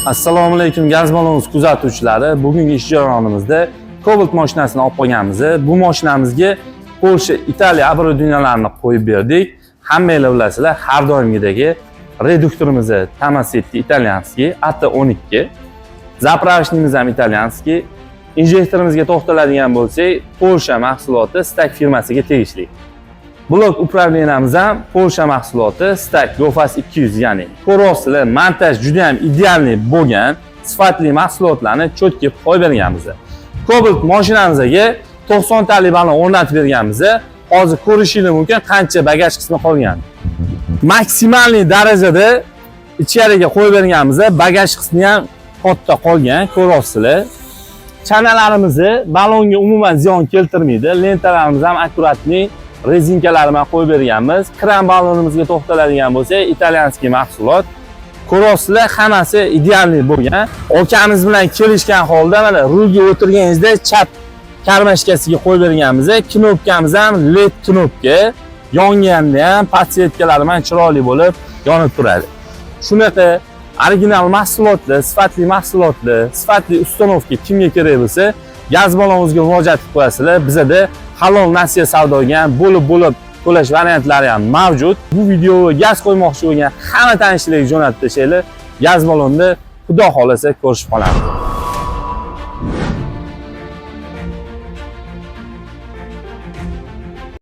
Assalomu alaykum gaz balonimiz kuzatuvchilari. Bugungi ish jarayonimizda Cobalt mashinasini olib qolganmiz. Bu mashinamizga Polsha, Italiya abirodinalarini qo'yib berdik. Hammanglar bilasizlar, har doimgidagi reduktorimiz Tomasetti italyanskiy AT12. Zapravishimiz ham italyanskiy. Injektorimizga to'xtaladigan bo'lsak, Polsha mahsuloti Stak firmasiga tegishli. Blok upravleniyamiz ham Polsha mahsuloti Stak Gofas 200, ya'ni korosli, montaj juda ham idealniy bo'lgan sifatli mahsulotlarni cho'tga qo'yib berganmiz. Cobalt mashinamizga 90 talik balon o'rnatib berganmiz. Hozir ko'rishingiz mumkin qancha bagaj qismi qolgan. Maksimalniy darajada ichkariga qo'yib berganmiz. Bagaj qismi ham katta qolgan, ko'rasizlar. Chanalarimizni balonga umuman ziyon keltirmaydi. Lentalarimiz ham akkuratniy rezinkalar bilan qo'yib berganmiz. Kran balonimizga to'xtaladigan bo'lsak, italyanskiy mahsulot. Ko'rasizlar, hammasi idealniy bo'lgan. Okamiz bilan kelishgan holda mana rulga o'tirganingizda chap karmashkasiga qo'yib berganmiz. Knopkamiz ham LED knopka. Yonganda ham podsetkalar bilan chiroyli bo'lib yonib turadi. Shunaqa original mahsulotlar, sifatli ustanovka kimga kerak bo'lsa, gaz balonimizga murojaat qilib qo'yasizlar. Bizda halol nasiya savdoga bo'lib to'lash variantlari ham mavjud. Bu videoni gaz qo'ymoqchi bo'lgan hamma tanishlarga jo'natib tashlaylik. Gaz balonni xudo xolasa ko'rishib qolamiz.